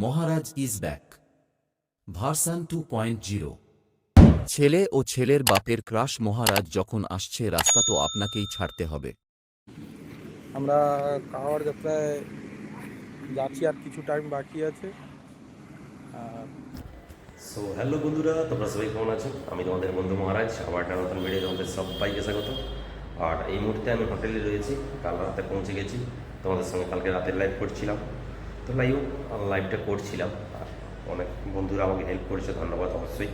Maharaj is back version 2.0। ছেলে ও ছেলের বাপের ক্রাশ মহারাজ যখন আসছে, রাস্তা তো আপনাকেই ছাড়তে হবে। আমরা কাওয়ার যাত্রায় যাচ্ছি, আর কিছু টাইম বাকি আছে। সো হ্যালো বন্ধুরা, তোমরা সবাই কেমন আছো? আমি তোমাদের বন্ধু মহারাজ, আবার একটা নতুন ভিডিও তোমাদের সবাইকে স্বাগত। আর এই মুহূর্তে আমি হোটেলে রয়েছি, কাল রাতে পৌঁছে গেছি। তোমাদের সঙ্গে কালকে রাতের লাইভ করছিলাম, তো লাইভটা করছিলাম। আর অনেক বন্ধুরা আমাকে হেল্প করেছে, ধন্যবাদ অবশ্যই।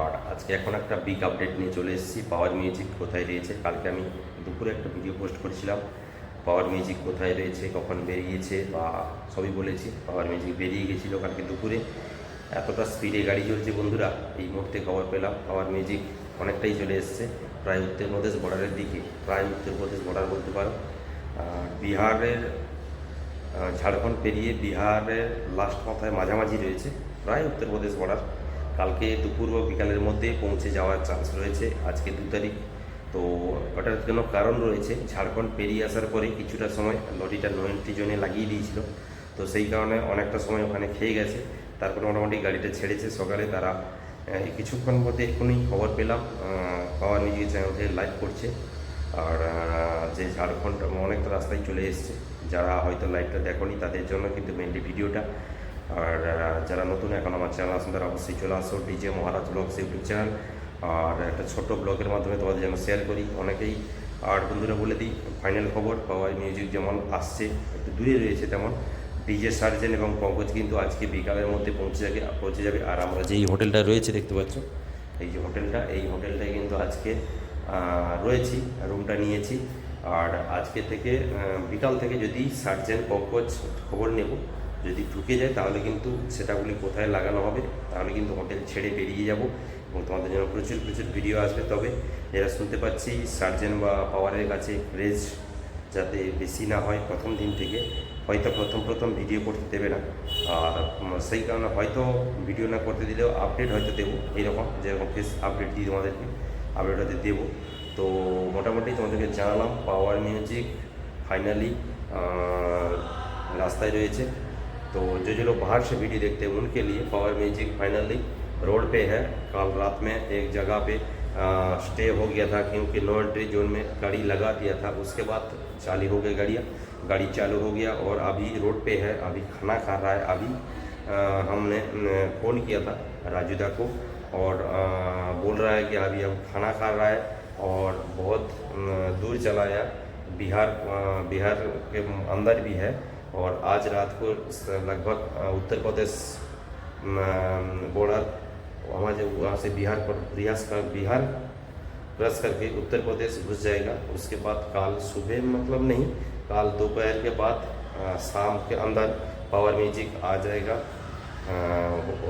আর আজকে এখন একটা বিগ আপডেট নিয়ে চলে এসেছি। পাওয়ার মিউজিক কোথায় রয়েছে, কালকে আমি দুপুরে একটা ভিডিও পোস্ট করেছিলাম পাওয়ার মিউজিক কোথায় রয়েছে, কখন বেরিয়েছে বা সবই বলেছি। পাওয়ার মিউজিক বেরিয়ে গেছিলো কালকে দুপুরে। এতটা স্পিডে গাড়ি চলছে বন্ধুরা, এই মুহূর্তে খবর পেলাম পাওয়ার মিউজিক অনেকটাই চলে এসছে, প্রায় উত্তরপ্রদেশ বর্ডারের দিকে, প্রায় উত্তরপ্রদেশ বর্ডার বলতে পারো। বিহারের ঝাড়খণ্ড পেরিয়ে বিহারের লাস্ট মাথায় মাঝামাঝি রয়েছে, প্রায় উত্তরপ্রদেশ বর্ডার। কালকে দুপুর বা বিকালের মধ্যে পৌঁছে যাওয়ার চান্স রয়েছে। আজকে 2 তারিখ, তো ওটার জন্য কারণ রয়েছে, ঝাড়খণ্ড পেরিয়ে আসার পরে কিছুটা সময় লরিটা নয়নটি জোনে লাগিয়ে দিয়েছিল, তো সেই কারণে অনেকটা সময় ওখানে খেয়ে গেছে। তারপরে মোটামুটি গাড়িটা ছেড়েছে সকালে। তারা কিছুক্ষণ মধ্যে এক্ষুনি খবর পেলাম পাওয়ার মিউজিক চ্যানেল থেকে লাইভ করছে। আর যে ঝাড়খণ্ড অনেকটা রাস্তায় চলে এসছে, যারা হয়তো লাইভটা দেখোনি তাদের জন্য কিন্তু মেনলি ভিডিওটা। আর যারা নতুন এখন আমার চ্যানেল আসুন, তারা অবশ্যই চলে আসো ডিজে মহারাজ ব্লগস ইউটিউব চ্যানেল। আর একটা ছোট্ট ব্লগের মাধ্যমে তোমাদের যেন শেয়ার করি অনেকেই। আর বন্ধুরা বলে দিই ফাইনাল খবর, পাওয়ার মিউজিক যেমন আসছে, একটু দূরে রয়েছে তেমন ডিজে সার্জেন এবং পঙ্কজ কিন্তু আজকে বিকালের মধ্যে পৌঁছে যাবে। আর আমরা যেই হোটেলটা রয়েছে দেখতে পাচ্ছ, এই যে হোটেলটা, এই হোটেলটায় কিন্তু আজকে রয়েছি, রুমটা নিয়েছি। আর আজকে থেকে বিকাল থেকে যদি সার্জেন পঙ্কজ খবর নেব, যদি ঢুকে যায় তাহলে কিন্তু সেটাগুলি কোথায় লাগানো হবে, তাহলে কিন্তু হোটেল ছেড়ে বেরিয়ে যাব এবং তোমাদের জন্য প্রচুর প্রচুর ভিডিও আসবে। তবে যেটা শুনতে পাচ্ছি, সার্জেন বা পাওয়ারের কাছে ক্রেজ যাতে বেশি না হয় প্রথম দিন থেকে, হয়তো প্রথম ভিডিও করতে দেবে না। আর সেই কারণে হয়তো ভিডিও না করতে দিলেও আপডেট হয়তো দেবো, এইরকম যেরকম ফেস আপডেট দিই তোমাদেরকে, আপডেট হয়তো দেবো। তো মোটামুটি তোমাদেরকে জানালাম পাওয়ার মিউজিক ফাइनली रास्ता रही है। तो जो लोग बाहर से वीडियो देखते हैं उनके लिए पावर म्यूजिक फाइनली रोड पे है। कल रात में एक जगह पे स्टे हो गया था, क्योंकि नो एंट्री जोन में गाड़ी लगा दिया था। उसके बाद चालू हो गई गाड़ी चालू हो गया और अभी रोड पे है, अभी खाना खा रहा है। अभी हमने फ़ोन किया था राजूदा को और बोल रहा है कि अभी हम खाना खा रहा है और बहुत दूर चला गया, बिहार के अंदर भी है। और आज रात को लगभग उत्तर प्रदेश बॉर्डर वहाँ से बिहार क्रॉस करके उत्तर प्रदेश घुस जाएगा। उसके बाद कल सुबह मतलब नहीं, कल दोपहर के बाद शाम के अंदर पावर म्यूजिक आ जाएगा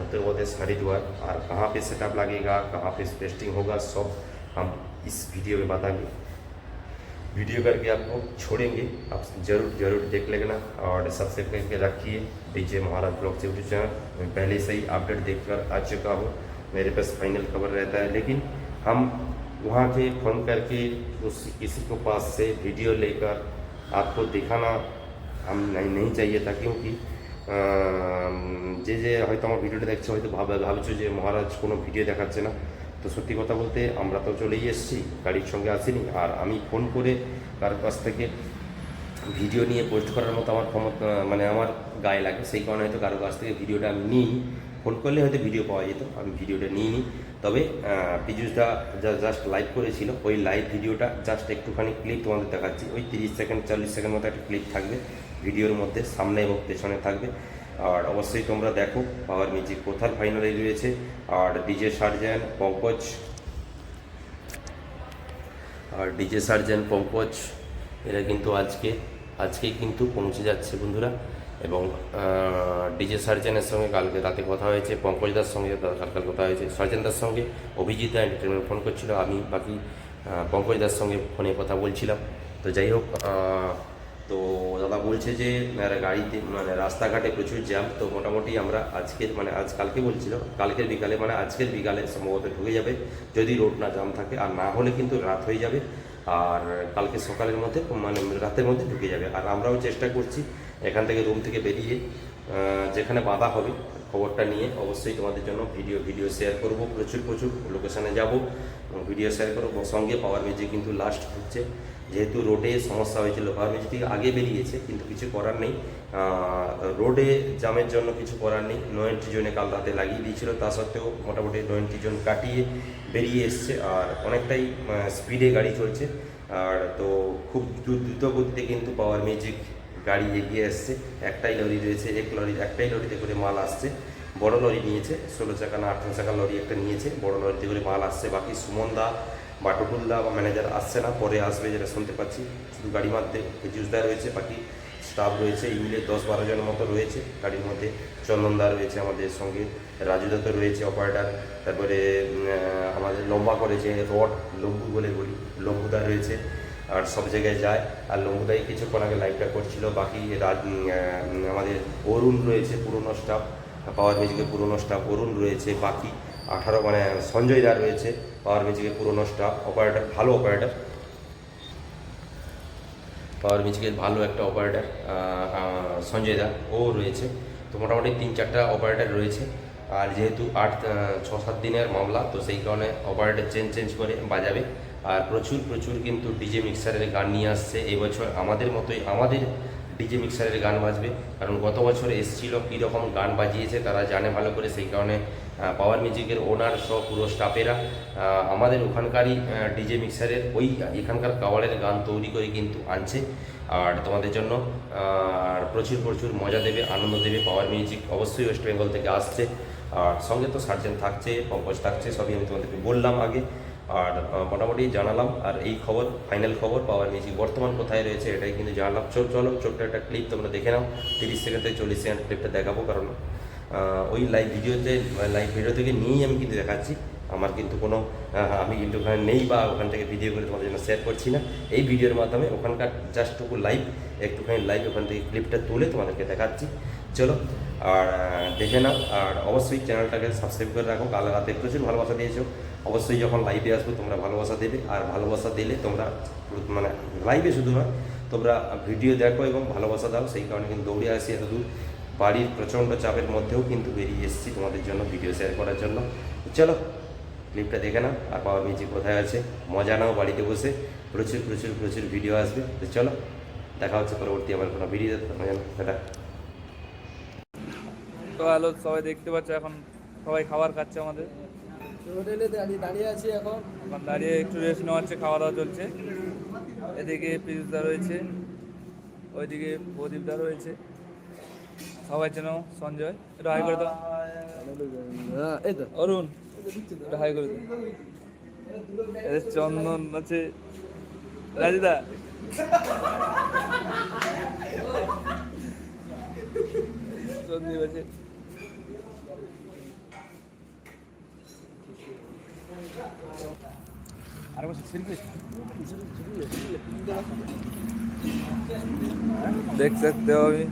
उत्तर प्रदेश हरिद्वार। और कहाँ पे सेटअप लगेगा, कहाँ पे टेस्टिंग होगा, सब हम इस वीडियो में बताएंगे। वीडियो करके आपको छोड़ेंगे, आप ज़रूर देख लेना और सब्सक्राइब करके रखिए डीजे महाराज ब्लॉग्स यूट्यूब चैनल। मैं पहले से ही अपडेट देखकर आ चुका हूँ, मेरे पास फाइनल खबर रहता है। लेकिन हम वहाँ से फ़ोन करके किसी को पास से वीडियो लेकर आपको दिखाना हम नहीं चाहिए था, क्योंकि যে হয়তো আমার ভিডিওটা দেখছে হয়তো ভাবছো যে মহারাজ কোনো ভিডিও দেখাচ্ছে না। তো সত্যি কথা বলতে আমরা তো চলেই এসেছি, গাড়ির সঙ্গে আসিনি। আর আমি ফোন করে কারো কাছ থেকে ভিডিও নিয়ে পোস্ট করার মতো আমার ক্ষমতা মানে আমার গায়ে লাগে, সেই কারণে হয়তো কারো কাছ থেকে ভিডিওটা আমি নিইনি। ফোন করলে হয়তো ভিডিও পাওয়া যেত, আমি ভিডিওটা নিইনি। তবে পীযুষদা জাস্ট লাইভ করেছিল, ওই লাইভ ভিডিওটা জাস্ট একটুখানি ক্লিপ তোমাদের দেখাচ্ছি। ওই 30 সেকেন্ড 40 সেকেন্ড মতো একটা ক্লিপ থাকবে ভিডিওর মধ্যে, সামনে এবং পেছনে থাকবে। আর অবশ্যই তোমরা দেখো পাওয়ার মিউজিক কোথার ফাইনালে রয়েছে। আর ডিজে সার্জেন পঙ্কজ এরা কিন্তু আজকেই কিন্তু পৌঁছে যাচ্ছে বন্ধুরা। এবং ডিজে সার্জেনের সঙ্গে কালকে রাতে কথা হয়েছে, পঙ্কজদার সঙ্গে কালকাল কথা হয়েছে, সার্জেনদার সঙ্গে অভিজিৎ এন্টারটেনমেন্ট ফোন করছিল, আমি বাকি পঙ্কজদার সঙ্গে ফোনে কথা বলছিলাম। তো যাই হোক, তো দাদা বলছে যে গাড়িতে মানে রাস্তাঘাটে প্রচুর জ্যাম। তো মোটামুটি আমরা কালকে বলছিল কালকের বিকালে মানে আজকের বিকালে সম্ভবত ঢুকে যাবে, যদি রোড না জ্যাম থাকে। আর না হলে কিন্তু রাত হয়ে যাবে, আর কালকে সকালের মধ্যে মানে রাতের মধ্যে ঢুকে যাবে। আর আমরাও চেষ্টা করছি এখান থেকে রুম থেকে বেরিয়ে যেখানে বাঁধা হবে খবরটা নিয়ে অবশ্যই তোমাদের জন্য ভিডিও শেয়ার করব, প্রচুর লোকেশানে যাব, ভিডিও শেয়ার করবো। সঙ্গে পাওয়ার মিউজিক কিন্তু লাস্ট হচ্ছে, যেহেতু রোডে সমস্যা হয়েছিল, পাওয়ার মিউজিক থেকে আগে বেরিয়েছে কিন্তু কিছু করার নেই, রোডে জামের জন্য কিছু করার নেই। নো এন্ট্রি জোনে কাল রাতে লাগিয়ে দিয়েছিল, তা সত্ত্বেও মোটামুটি নো এন্ট্রি জোন কাটিয়ে বেরিয়ে এসছে, আর অনেকটাই স্পিডে গাড়ি চলছে। আর তো খুব দ্রুত গতিতে কিন্তু পাওয়ার মিউজিক গাড়ি এগিয়ে এসছে। একটাই লরি রয়েছে, একটাই লরিতে করে মাল আসছে। বড় লরি নিয়েছে, 16 চাকা না 18 চাকা লরি একটা নিয়েছে, বড় লরিতে করে মাল আসছে। বাকি সুমন দা বা টুটুল দা বা ম্যানেজার আসছে না, পরে আসবে যেটা শুনতে পাচ্ছি। শুধু গাড়ির মধ্যে ফিজুসদা রয়েছে, বাকি স্টাফ রয়েছে, এই মিলে 10-12 জনের মতো রয়েছে গাড়ির মধ্যে। চন্দনদা রয়েছে আমাদের সঙ্গে, রাজুদা তো রয়েছে অপারেটার, তারপরে আমাদের লম্বা করেছে রড লম্বু বলে বলি, লম্বুদা রয়েছে, আর সব জায়গায় যায়। আর লম্বুদাই কিছুক্ষণ আগে লাইভটা করছিল। বাকি আমাদের অরুণ রয়েছে, পুরনো স্টাফ, পাওয়ার মিউজিকের পুরনো স্টাফ অরুণ রয়েছে। বাকি 18 সঞ্জয় দা রয়েছে, পাওয়ার মিউজিকের পুরনো স্টাফ, অপারেটার, ভালো অপারেটার, পাওয়ার মিউজিকের ভালো একটা অপারেটার সঞ্জয় দা ও রয়েছে। তো মোটামুটি 3-4টা অপারেটার রয়েছে। আর যেহেতু 6-7 দিনের মামলা, তো সেই কারণে অপারেটার চেঞ্জ করে বাজাবে। আর প্রচুর কিন্তু ডিজে মিক্সারের গান নিয়ে আসছে এবছর। আমাদের মতোই আমাদের ডিজে মিক্সারের গান বাজবে, কারণ গত বছর এসেছিল কীরকম গান বাজিয়েছে তারা জানে ভালো করে। সেই কারণে পাওয়ার মিউজিকের ওনার সহ পুরো স্টাফেরা আমাদের ওখানকারই ডিজে মিক্সারের এখানকার কাওয়ারের গান তৈরি করে কিন্তু আনছে। আর তোমাদের জন্য আর প্রচুর মজা দেবে, আনন্দ দেবে। পাওয়ার মিউজিক অবশ্যই ওয়েস্ট বেঙ্গল থেকে আসছে, আর সঙ্গে তো সার্জেন থাকছে, পঙ্কজ থাকছে, সবই আমি তোমাদেরকে বললাম আগে। আর মোটামুটি জানালাম। আর এই খবর, ফাইনাল খবর, পাওয়ার মিউজিক বর্তমান কোথায় রয়েছে এটাই কিন্তু জানালাম। চলো ছোট্ট একটা ক্লিপ তোমরা দেখে নাও, 30 সেকেন্ড থেকে 40 সেকেন্ড ক্লিপটা দেখাবো, কারণ ওই লাইভ ভিডিও থেকে নিয়েই আমি কিন্তু দেখাচ্ছি। আমার কিন্তু কোনো আমি কিন্তু ওখানে নেই বা ওখান থেকে ভিডিও করে তোমাদের জন্য শেয়ার করছি না। এই ভিডিওর মাধ্যমে ওখানকার জাস্টটুকু একটুখানি লাইভ ওখান থেকে ক্লিপটা তুলে তোমাদেরকে দেখাচ্ছি। চলো আর দেখে নাও। আর অবশ্যই চ্যানেলটাকে সাবস্ক্রাইব করে রাখো। কাল রাতে প্রচুর ভালোবাসা দিয়েছো, অবশ্যই যখন লাইভে আসবো তোমরা ভালোবাসা দেবে। আর ভালোবাসা দিলে তোমরা লাইভে শুধু নয়, তোমরা ভিডিও দেখো এবং ভালোবাসা দাও। সেই কারণে কিন্তু দৌড়ে আসি এত দূর, বাড়ির প্রচণ্ড চাপের মধ্যেও কিন্তু বেরিয়ে এসেছি তোমাদের জন্য ভিডিও শেয়ার করার জন্য। চলো ক্লিপটা দেখে নাও, আর পাওয়ার মিউজিক কোথায় আছে মজা নাও বাড়িতে বসে। প্রচুর ভিডিও আসবে। তো চলো দেখা হচ্ছে পরবর্তী আমার কোনো ভিডিও। এটা তো হ্যালো, সবাই দেখতে পাচ্ছ এখন সবাই খাবার খাচ্ছে। আমাদের হোটেলে দাঁড়িয়ে আছি এখন দাঁড়িয়ে একটু রেস্ট নেওয়া হচ্ছে, খাওয়া দাওয়া চলছে। এদিকে পিজুসদা রয়েছে, ওইদিকে প্রদীপদা রয়েছে, সবাই চেনো, সঞ্জয় এটা হাই করে দাও, অরুণ এটা হাই করে দাও, এদের চন্দন আছে, রাজুদা সন্দীপ আছে। देख सकते हो अभी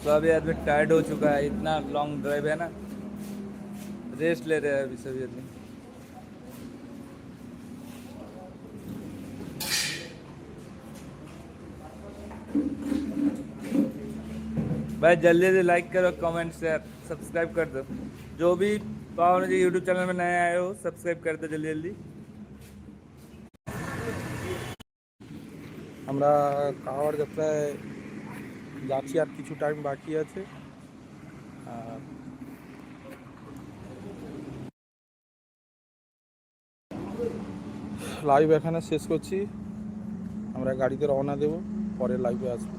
तो अभी आदमी टायर्ड हो चुका है, इतना लॉन्ग ड्राइव है ना, रेस्ट ले रहे हैं अभी सभी आदमी। भाई जल्दी से लाइक करो, कमेंट शेयर सब्सक्राइब कर दो। जो भी पावर जी यूट्यूब चैनल में नए आए हो सब्सक्राइब कर दो जल्दी। আমরা কাওয়ার যাত্রায় যাচ্ছি, আর কিছু টাইম বাকি আছে। আর লাইভ এখানে শেষ করছি, আমরা গাড়িতে রওনা দেব, পরে লাইভে আসবো।